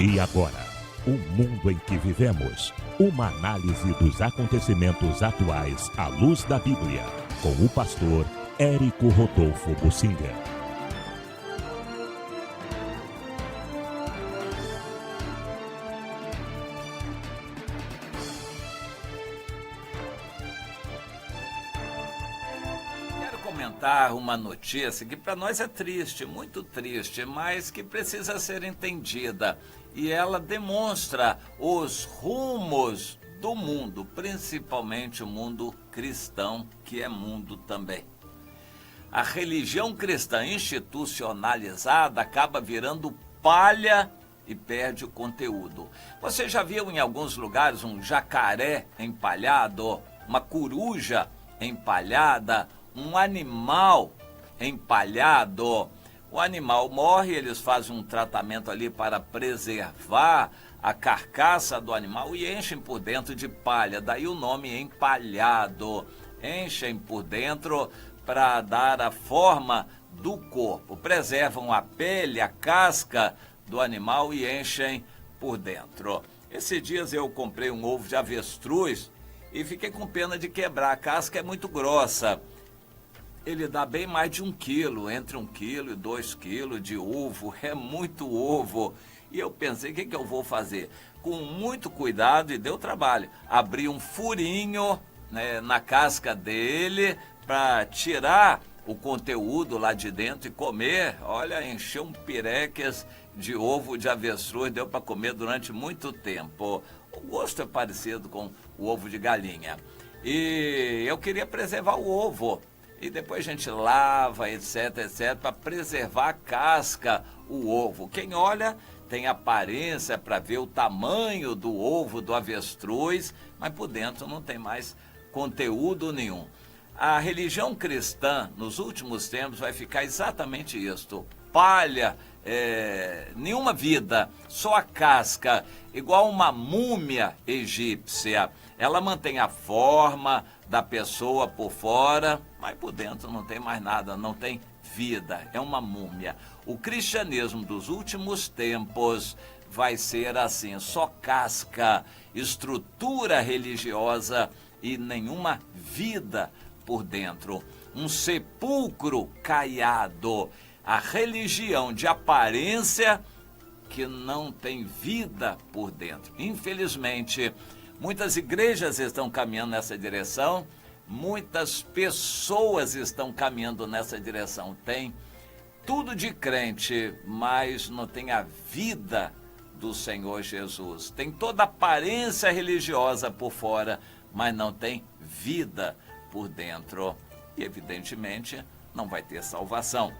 E agora, o mundo em que vivemos. Uma análise dos acontecimentos atuais à luz da Bíblia. Com o pastor Érico Rodolfo Bussinger. Quero comentar uma notícia que para nós é triste, muito triste, mas que precisa ser entendida. E ela demonstra os rumos do mundo, principalmente o mundo cristão, que é mundo também. A religião cristã institucionalizada acaba virando palha e perde o conteúdo. Você já viu em alguns lugares um jacaré empalhado, uma coruja empalhada, um animal empalhado? O animal morre, eles fazem um tratamento ali para preservar a carcaça do animal e enchem por dentro de palha, daí o nome empalhado. Enchem por dentro para dar a forma do corpo. Preservam a pele, a casca do animal e enchem por dentro. Esses dias eu comprei um ovo de avestruz e fiquei com pena de quebrar, a casca é muito grossa. Ele dá bem mais de 1 quilo, entre 1 quilo e 2 quilos de ovo, é muito ovo. E eu pensei, o que eu vou fazer? Com muito cuidado, e deu trabalho, abri um furinho, né, na casca dele para tirar o conteúdo lá de dentro e comer. Olha, encheu um pireques de ovo de avestruz, deu para comer durante muito tempo. O gosto é parecido com o ovo de galinha. E eu queria preservar o ovo. E depois a gente lava, etc, para preservar a casca, o ovo. Quem olha tem aparência para ver o tamanho do ovo do avestruz, mas por dentro não tem mais conteúdo nenhum. A religião cristã, nos últimos tempos, vai ficar exatamente isto. Palha, nenhuma vida, só a casca, igual uma múmia egípcia. Ela mantém a forma da pessoa por fora, mas por dentro não tem mais nada, não tem vida, é uma múmia. O cristianismo dos últimos tempos vai ser assim, só casca, estrutura religiosa e nenhuma vida por dentro. Um sepulcro caiado, a religião de aparência que não tem vida por dentro. Infelizmente, muitas igrejas estão caminhando nessa direção, muitas pessoas estão caminhando nessa direção. Tem tudo de crente, mas não tem a vida do Senhor Jesus. Tem toda a aparência religiosa por fora, mas não tem vida por dentro. E, evidentemente, não vai ter salvação.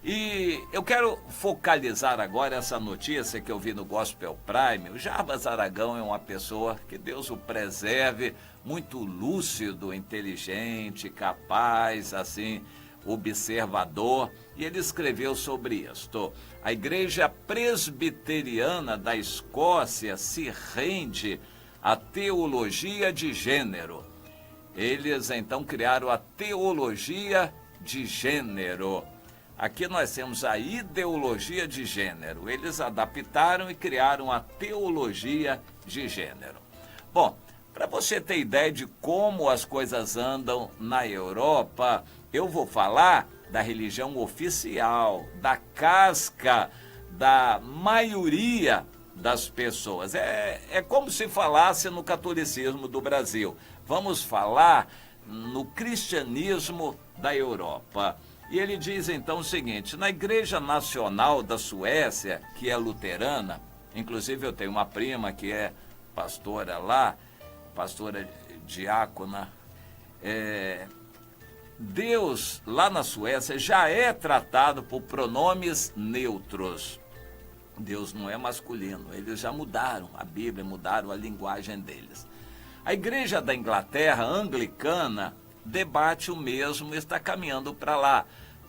E eu quero focalizar agora essa notícia que eu vi no Gospel Prime. O Jarbas Aragão é uma pessoa, que Deus o preserve, muito lúcido, inteligente, capaz, assim, observador. E ele escreveu sobre isto. A Igreja Presbiteriana da Escócia se rende à teologia de gênero. Eles então criaram a teologia de gênero. Aqui nós temos a ideologia de gênero. Eles adaptaram e criaram a teologia de gênero. Bom, para você ter ideia de como as coisas andam na Europa, eu vou falar da religião oficial, da casca, da maioria das pessoas. É como se falasse no catolicismo do Brasil. Vamos falar no cristianismo da Europa. E ele diz então o seguinte: na Igreja Nacional da Suécia, que é luterana, inclusive eu tenho uma prima que é pastora lá, pastora diácona, Deus lá na Suécia já é tratado por pronomes neutros. Deus não é masculino, eles já mudaram a Bíblia, mudaram a linguagem deles. A Igreja da Inglaterra, anglicana, debate o mesmo, está caminhando para lá,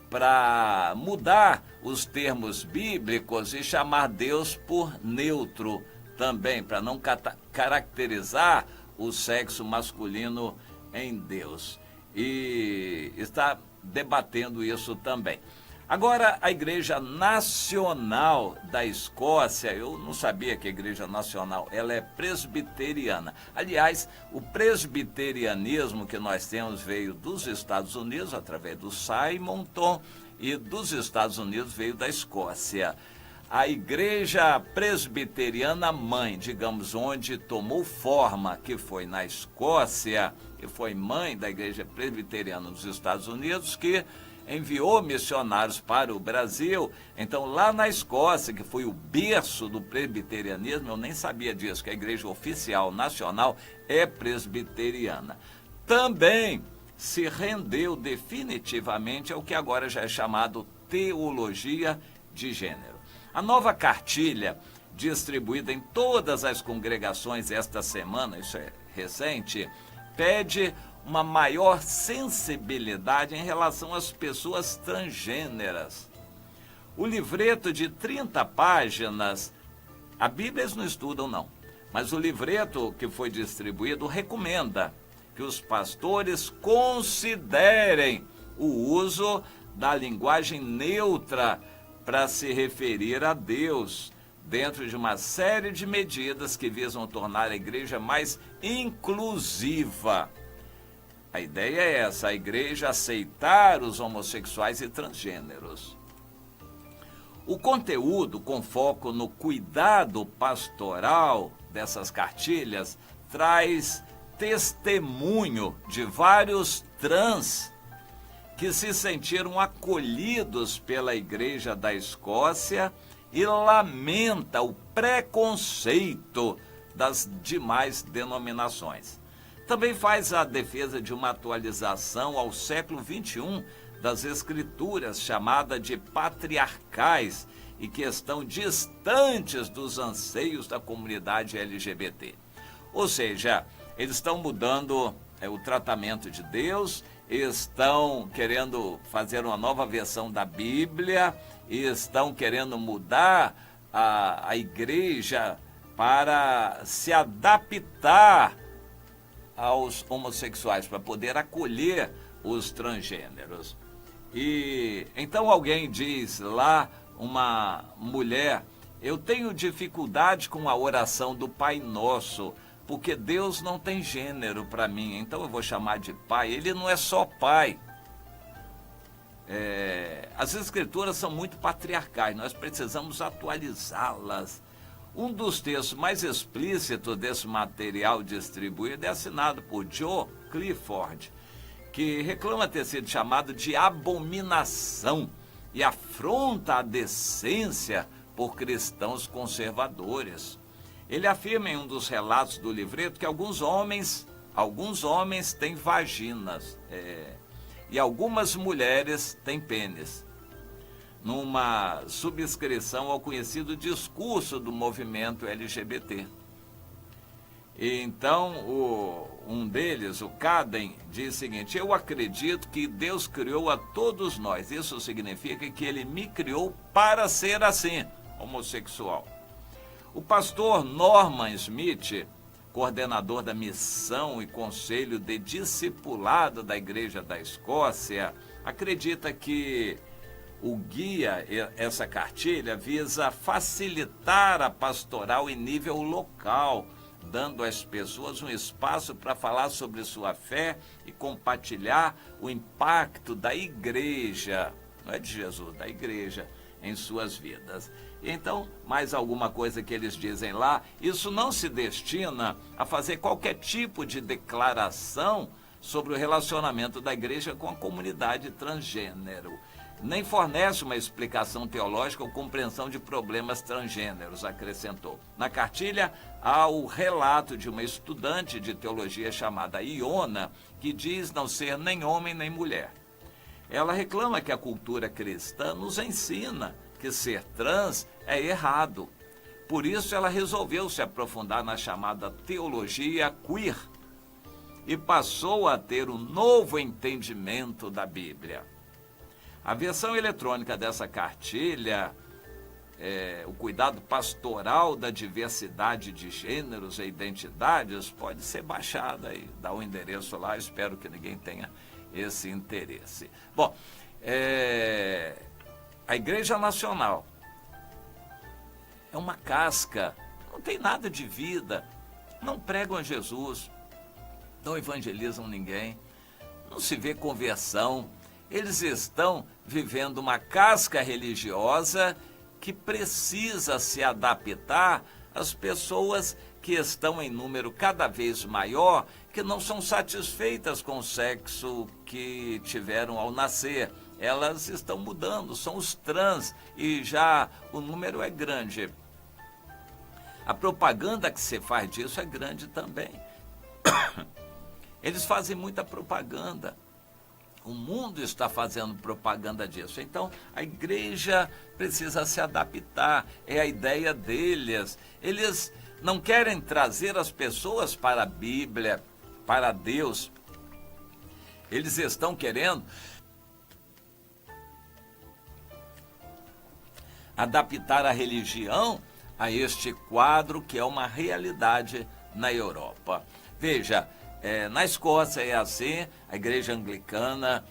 para mudar os termos bíblicos e chamar Deus por neutro também, para não caracterizar o sexo masculino em Deus. E está debatendo isso também. Agora, a Igreja Nacional da Escócia, eu não sabia que a Igreja Nacional, ela é presbiteriana. Aliás, o presbiterianismo que nós temos veio dos Estados Unidos, através do Simonton, e dos Estados Unidos veio da Escócia. A Igreja Presbiteriana Mãe, digamos, onde tomou forma, que foi na Escócia, que foi mãe da Igreja Presbiteriana dos Estados Unidos, que enviou missionários para o Brasil. Então, lá na Escócia, que foi o berço do presbiterianismo, eu nem sabia disso, que a igreja oficial nacional é presbiteriana. Também se rendeu definitivamente ao que agora já é chamado teologia de gênero. A nova cartilha, distribuída em todas as congregações esta semana, isso é recente, pede uma maior sensibilidade em relação às pessoas transgêneras. O livreto de 30 páginas, a Bíblia eles não estudam não, mas o livreto que foi distribuído recomenda que os pastores considerem o uso da linguagem neutra para se referir a Deus, dentro de uma série de medidas que visam tornar a igreja mais inclusiva. A ideia é essa, a igreja aceitar os homossexuais e transgêneros. O conteúdo, com foco no cuidado pastoral dessas cartilhas, traz testemunho de vários trans que se sentiram acolhidos pela Igreja da Escócia e lamenta o preconceito das demais denominações. Também faz a defesa de uma atualização ao século XXI das escrituras, chamada de patriarcais, e que estão distantes dos anseios da comunidade LGBT. Ou seja, eles estão mudando o tratamento de Deus, estão querendo fazer uma nova versão da Bíblia, e estão querendo mudar a igreja para se adaptar aos homossexuais, para poder acolher os transgêneros. E então alguém diz lá, uma mulher, eu tenho dificuldade com a oração do Pai Nosso, porque Deus não tem gênero para mim, então eu vou chamar de Pai. Ele não é só Pai. As escrituras são muito patriarcais, nós precisamos atualizá-las. Um dos textos mais explícitos desse material distribuído é assinado por Joe Clifford, que reclama ter sido chamado de abominação e afronta a decência por cristãos conservadores. Ele afirma em um dos relatos do livreto que alguns homens têm vaginas e algumas mulheres têm pênis, numa subscrição ao conhecido discurso do movimento LGBT. E então, um deles, o Caden, diz o seguinte: eu acredito que Deus criou a todos nós. Isso significa que ele me criou para ser assim, homossexual. O pastor Norman Smith, coordenador da missão e conselho de discipulado da Igreja da Escócia, acredita que o guia, essa cartilha, visa facilitar a pastoral em nível local, dando às pessoas um espaço para falar sobre sua fé e compartilhar o impacto da igreja, não é de Jesus, da igreja, em suas vidas. Então, mais alguma coisa que eles dizem lá, isso não se destina a fazer qualquer tipo de declaração sobre o relacionamento da igreja com a comunidade transgênero, nem fornece uma explicação teológica ou compreensão de problemas transgêneros, acrescentou. Na cartilha, há o relato de uma estudante de teologia chamada Iona, que diz não ser nem homem nem mulher. Ela reclama que a cultura cristã nos ensina que ser trans é errado. Por isso, ela resolveu se aprofundar na chamada teologia queer e passou a ter um novo entendimento da Bíblia. A versão eletrônica dessa cartilha, o cuidado pastoral da diversidade de gêneros e identidades, pode ser baixada aí. Dá o endereço lá, espero que ninguém tenha esse interesse. Bom, A Igreja Nacional é uma casca, não tem nada de vida, não pregam a Jesus, não evangelizam ninguém, não se vê conversão. Eles estão vivendo uma casca religiosa que precisa se adaptar às pessoas que estão em número cada vez maior, que não são satisfeitas com o sexo que tiveram ao nascer. Elas estão mudando, são os trans, e já o número é grande. A propaganda que se faz disso é grande também. Eles fazem muita propaganda. O mundo está fazendo propaganda disso. Então, a igreja precisa se adaptar. É a ideia deles. Eles não querem trazer as pessoas para a Bíblia, para Deus. Eles estão querendo adaptar a religião a este quadro que é uma realidade na Europa. Veja, na Escócia é assim, a igreja anglicana,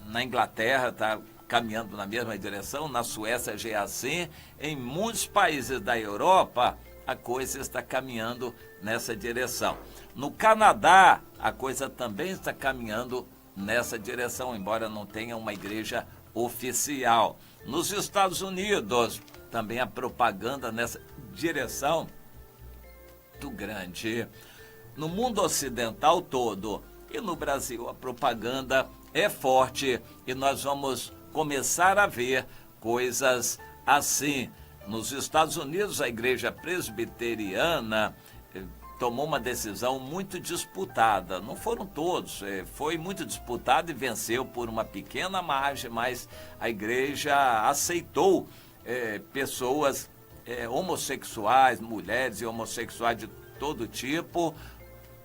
na Inglaterra está caminhando na mesma direção, na Suécia já é assim, em muitos países da Europa a coisa está caminhando nessa direção. No Canadá a coisa também está caminhando nessa direção, embora não tenha uma igreja oficial. Nos Estados Unidos também a propaganda nessa direção muito grande. No mundo ocidental todo e no Brasil a propaganda é forte e nós vamos começar a ver coisas assim. Nos Estados Unidos a igreja presbiteriana tomou uma decisão muito disputada. Não foram todos, foi muito disputado e venceu por uma pequena margem, mas a igreja aceitou pessoas homossexuais, mulheres e homossexuais de todo tipo,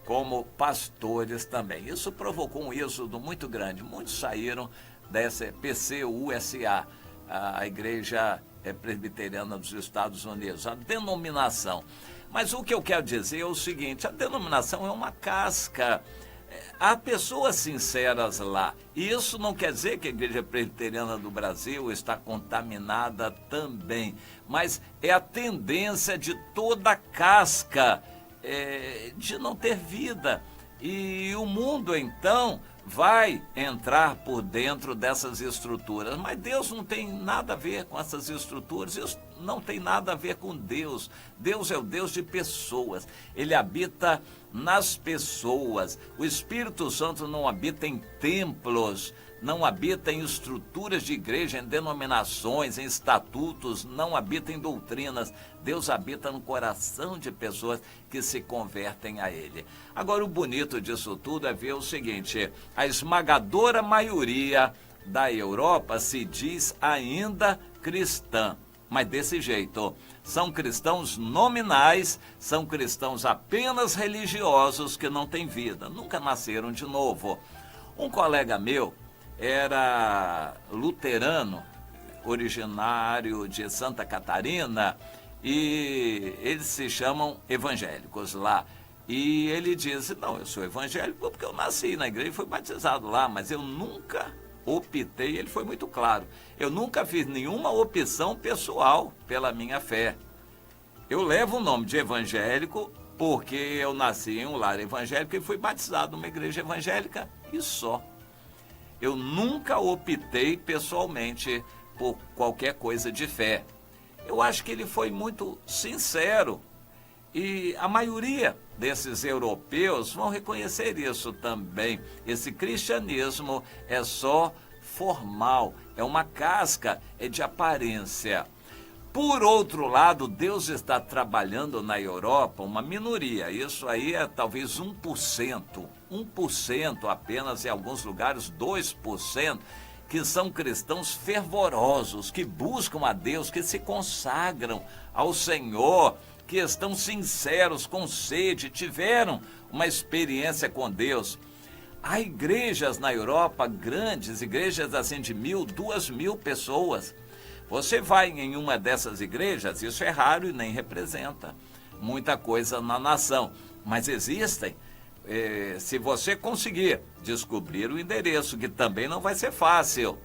como pastores também. Isso provocou um êxodo muito grande. Muitos saíram dessa PCUSA, a igreja presbiteriana dos Estados Unidos, a denominação. Mas o que eu quero dizer é o seguinte, a denominação é uma casca. Há pessoas sinceras lá. E isso não quer dizer que a igreja presbiteriana do Brasil está contaminada também. Mas é a tendência de toda a casca de não ter vida. E o mundo, então, vai entrar por dentro dessas estruturas. Mas Deus não tem nada a ver com essas estruturas. Isso não tem nada a ver com Deus. Deus é o Deus de pessoas. Ele habita nas pessoas. O Espírito Santo não habita em templos, não habita em estruturas de igreja, em denominações, em estatutos, não habita em doutrinas. Deus habita no coração de pessoas que se convertem a Ele. Agora, o bonito disso tudo é ver o seguinte, a esmagadora maioria da Europa se diz ainda cristã, mas desse jeito. São cristãos nominais, são cristãos apenas religiosos que não têm vida, nunca nasceram de novo. Um colega meu era luterano, originário de Santa Catarina, e eles se chamam evangélicos lá. E ele disse, não, eu sou evangélico porque eu nasci na igreja e fui batizado lá, mas eu nunca optei, ele foi muito claro, eu nunca fiz nenhuma opção pessoal pela minha fé. Eu levo o nome de evangélico porque eu nasci em um lar evangélico e fui batizado numa igreja evangélica e só. Eu nunca optei pessoalmente por qualquer coisa de fé. Eu acho que ele foi muito sincero e a maioria desses europeus vão reconhecer isso também. Esse cristianismo é só formal, é uma casca, é de aparência. Por outro lado, Deus está trabalhando na Europa uma minoria, isso aí é talvez 1%, 1% apenas, em alguns lugares 2%, que são cristãos fervorosos, que buscam a Deus, que se consagram ao Senhor, que estão sinceros, com sede, tiveram uma experiência com Deus. Há igrejas na Europa, grandes, igrejas assim de 1.000, 2.000 pessoas. Você vai em uma dessas igrejas, isso é raro e nem representa muita coisa na nação, mas existem. Se você conseguir descobrir o endereço, que também não vai ser fácil,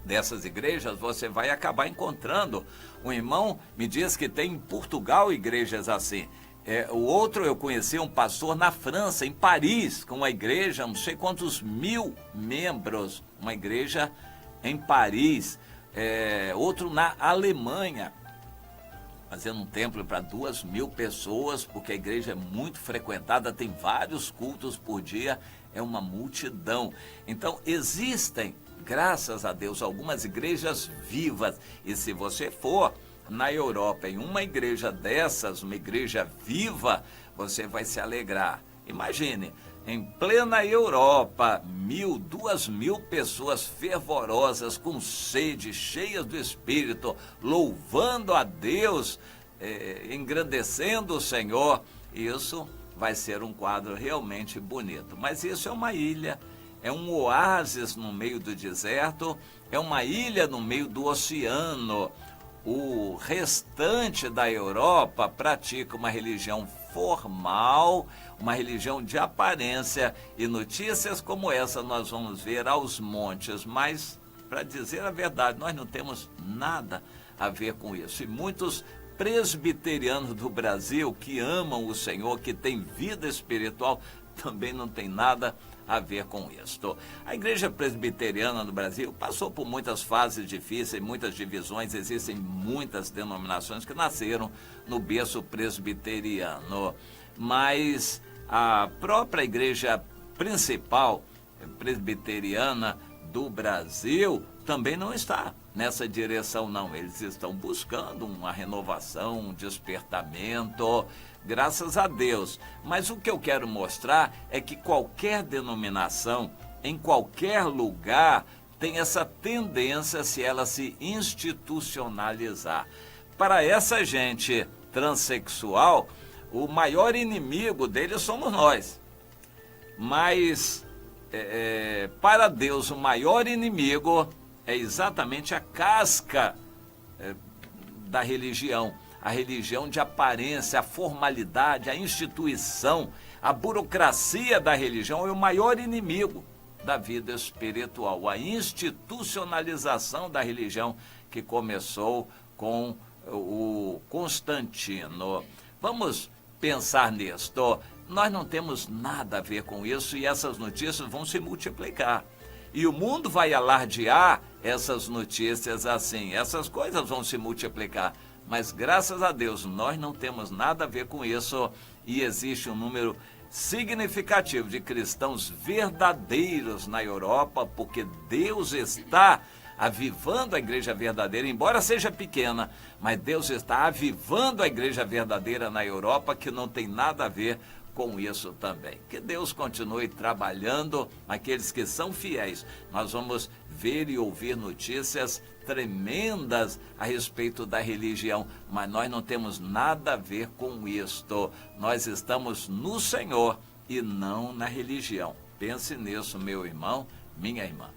dessas igrejas, você vai acabar encontrando. Um irmão me diz que tem em Portugal igrejas assim. O outro, eu conheci um pastor na França, em Paris, com uma igreja, não sei quantos mil membros, uma igreja em Paris. Outro na Alemanha, fazendo um templo para 2.000 pessoas, porque a igreja é muito frequentada, tem vários cultos por dia, é uma multidão. Então, existem, graças a Deus, algumas igrejas vivas. E se você for na Europa, em uma igreja dessas, uma igreja viva, você vai se alegrar. Imagine, em plena Europa, 2.000 pessoas fervorosas, com sede, cheias do Espírito, louvando a Deus, engrandecendo o Senhor. Isso vai ser um quadro realmente bonito. Mas isso é uma ilha, é um oásis no meio do deserto, é uma ilha no meio do oceano. O restante da Europa pratica uma religião formal, uma religião de aparência, e notícias como essa nós vamos ver aos montes. Mas, para dizer a verdade, nós não temos nada a ver com isso. E muitos presbiterianos do Brasil que amam o Senhor, que têm vida espiritual, também não tem nada a ver com isso. A igreja presbiteriana no Brasil passou por muitas fases difíceis, muitas divisões, existem muitas denominações que nasceram no berço presbiteriano, mas a própria igreja principal presbiteriana do Brasil também não está nessa direção, não. Eles estão buscando uma renovação, um despertamento, graças a Deus. Mas o que eu quero mostrar é que qualquer denominação, em qualquer lugar, tem essa tendência, se ela se institucionalizar. Para essa gente transexual, o maior inimigo deles somos nós. Mas para Deus, o maior inimigo é exatamente a casca da religião. A religião de aparência, a formalidade, a instituição, a burocracia da religião é o maior inimigo da vida espiritual. A institucionalização da religião que começou com o Constantino. Vamos pensar nisto. Nós não temos nada a ver com isso e essas notícias vão se multiplicar. E o mundo vai alardear essas notícias assim. Essas coisas vão se multiplicar. Mas, graças a Deus, nós não temos nada a ver com isso e existe um número significativo de cristãos verdadeiros na Europa, porque Deus está avivando a igreja verdadeira, embora seja pequena, mas Deus está avivando a igreja verdadeira na Europa, que não tem nada a ver com isso também. Que Deus continue trabalhando aqueles que são fiéis. Nós vamos ver e ouvir notícias tremendas a respeito da religião, mas nós não temos nada a ver com isto. Nós estamos no Senhor e não na religião. Pense nisso, meu irmão, minha irmã.